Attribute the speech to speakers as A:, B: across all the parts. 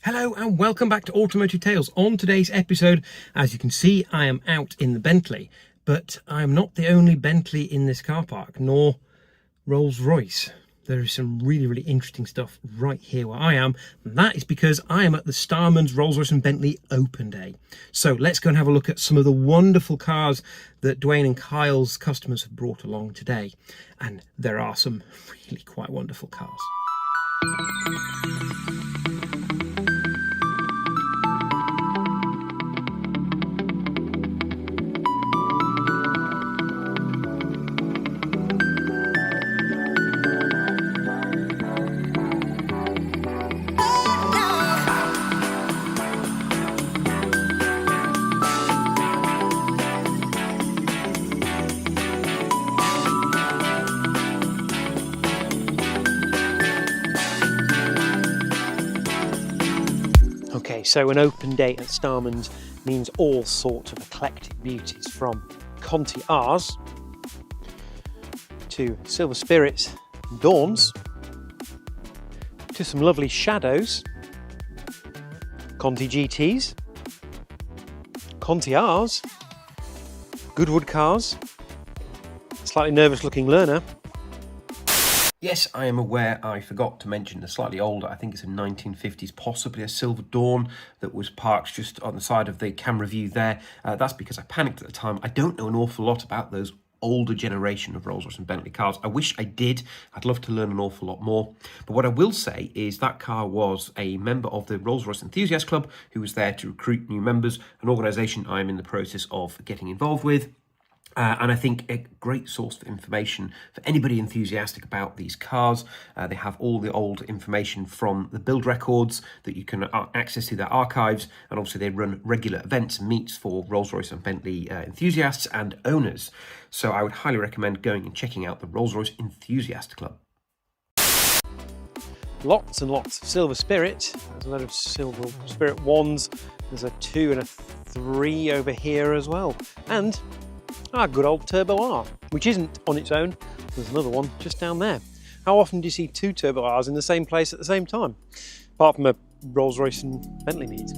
A: Hello and welcome back to Automotive Tales. On today's episode, as you can see, I am out in the Bentley, but I am not the only Bentley in this car park, nor Rolls-Royce. There is some really interesting stuff right here where I am, and that is because I am at the Starman's Rolls-Royce and Bentley Open Day. So let's go and have a look at some of the wonderful cars that Dwayne and Kyle's customers have brought along today. And there are some really quite wonderful cars. Okay, so an open day at Starman's means all sorts of eclectic beauties, from Conti R's to Silver Spirits and Dawns to some lovely Shadows, Conti GTs, Conti R's, Goodwood cars, slightly nervous looking learner. Yes, I am aware I forgot to mention the slightly older, I think it's a 1950s, possibly a Silver Dawn that was parked just on the side of the camera view there. That's because I panicked at the time. I don't know an awful lot about those older generation of Rolls-Royce and Bentley cars. I wish I did. I'd love to learn an awful lot more. But what I will say is that car was a member of the Rolls-Royce Enthusiast Club who was there to recruit new members, an organisation I'm in the process of getting involved with. And I think a great source of information for anybody enthusiastic about these cars. They have all the old information from the build records that you can access through their archives, and obviously they run regular events and meets for Rolls-Royce and Bentley enthusiasts and owners. So I would highly recommend going and checking out the Rolls-Royce Enthusiast Club. Lots and lots of Silver Spirit. There's a lot of Silver Spirit 1s. There's a 2 and a 3 over here as well. And our good old Turbo R, which isn't on its own. There's another one just down there. How often do you see two Turbo Rs in the same place at the same time? Apart from a Rolls-Royce and Bentley meet.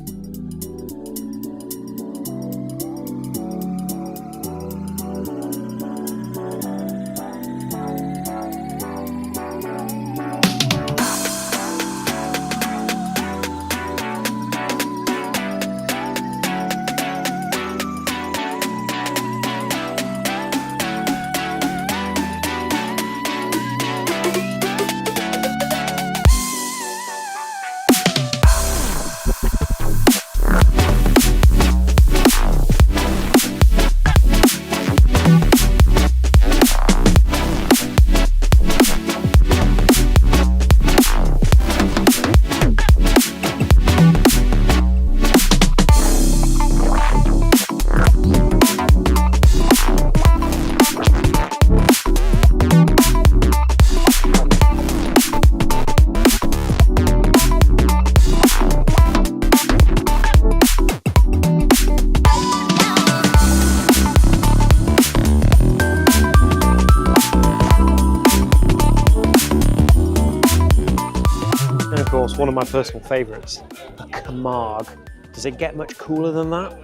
A: One of my personal favourites, the Camargue. Does it get much cooler than that?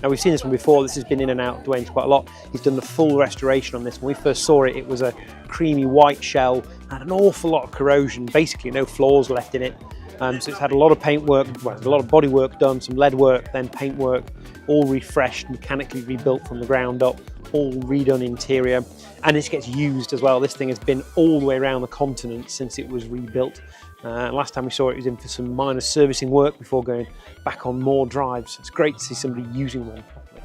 A: Now, we've seen this one before. This has been in and out Dwayne's quite a lot. He's done the full restoration on this. When we first saw it, it was a creamy white shell, had an awful lot of corrosion, basically no flaws left in it. So it's had a lot of paint work, well, a lot of body work done, some lead work, then paint work, all refreshed, mechanically rebuilt from the ground up, all redone interior, and this gets used as well. This thing has been all the way around the continent since it was rebuilt. Last time we saw it was in for some minor servicing work before going back on more drives. It's great to see somebody using one properly.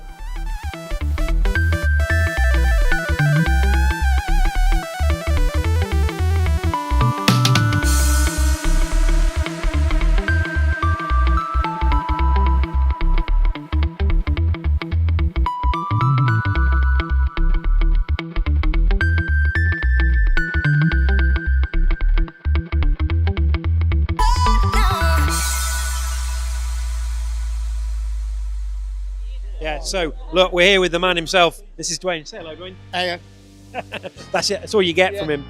A: Yeah, so look, we're here with the man himself. This is Dwayne. Say hello, Dwayne.
B: Hey,
A: That's it. That's all you get from him.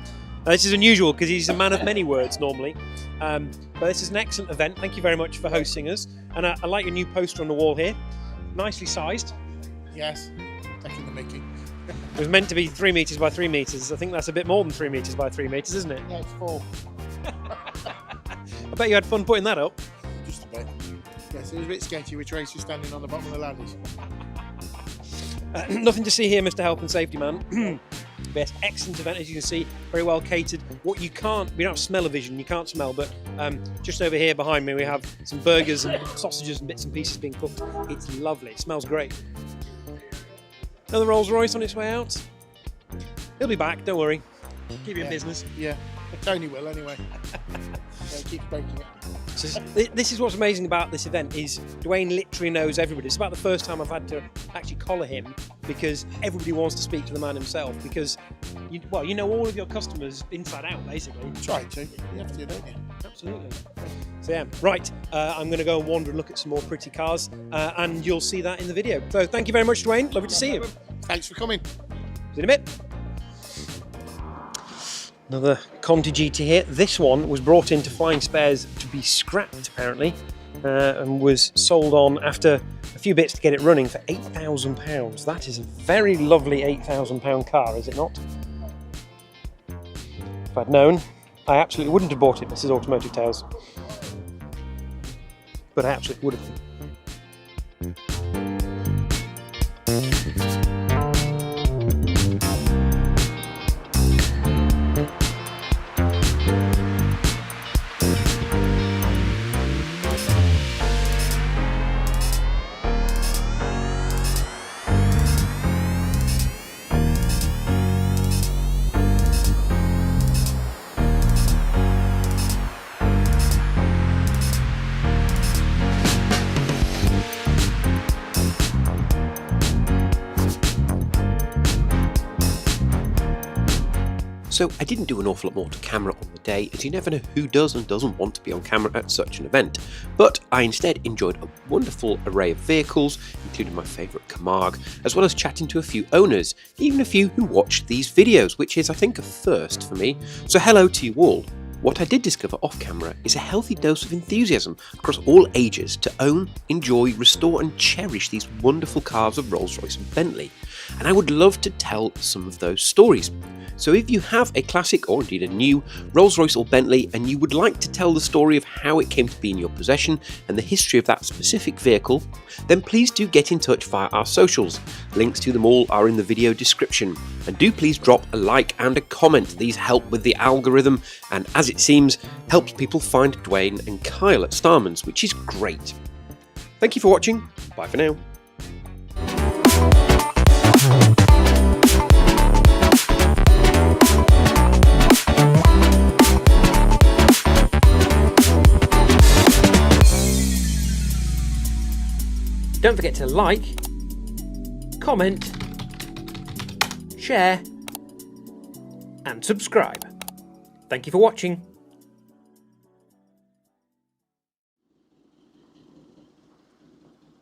A: This is unusual because he's a man of many words normally. But this is an excellent event. Thank you very much for hosting us. And I like your new poster on the wall here. Nicely sized.
B: Yes, taking the mickey.
A: It was meant to be 3 metres by 3 metres. I think that's a bit more than 3 metres by 3 metres, isn't it?
B: Yeah, it's 4.
A: I bet you had fun putting that up.
B: Just a bit. Yes, it was a bit sketchy with Tracy standing on the bottom of the ladders.
A: Nothing to see here, Mr. Health and Safety Man. Yes, excellent event, as you can see, very well catered. What you can't, we don't have smell-o-vision, you can't smell, but just over here behind me we have some burgers and sausages and bits and pieces being cooked. It's lovely, it smells great. Another Rolls-Royce on its way out. He'll be back, don't worry. Keep you in business.
B: Yeah, Tony will anyway. So keep breaking it.
A: So this is what's amazing about this event is Dwayne literally knows everybody. It's about the first time I've had to actually collar him because everybody wants to speak to the man himself because, you know all of your customers inside out, basically.
B: Try to. You have to, don't you?
A: Absolutely. So yeah, right, I'm going to go and wander and look at some more pretty cars and you'll see that in the video. So thank you very much, Dwayne. Lovely to see you.
B: Thanks for coming.
A: See you in a bit. Another Conti GT here. This one was brought into Flying Spares to be scrapped, apparently, and was sold on after a few bits to get it running for £8,000. That is a very lovely £8,000 car, is it not? If I'd known, I absolutely wouldn't have bought it, Mrs. Automotive Tales. But I absolutely would have.
C: So I didn't do an awful lot more to camera on the day, as you never know who does and doesn't want to be on camera at such an event, but I instead enjoyed a wonderful array of vehicles, including my favourite Camargue, as well as chatting to a few owners, even a few who watched these videos, which is I think a first for me, so hello to you all. What I did discover off camera is a healthy dose of enthusiasm across all ages to own, enjoy, restore and cherish these wonderful cars of Rolls-Royce and Bentley, and I would love to tell some of those stories. So if you have a classic or indeed a new Rolls-Royce or Bentley and you would like to tell the story of how it came to be in your possession and the history of that specific vehicle, then please do get in touch via our socials. Links to them all are in the video description. And do please drop a like and a comment. These help with the algorithm and, as it seems, helps people find Dwayne and Kyle at Starman's, which is great. Thank you for watching. Bye for now.
A: Don't forget to like, comment, share and subscribe. Thank you for watching.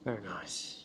A: Very nice.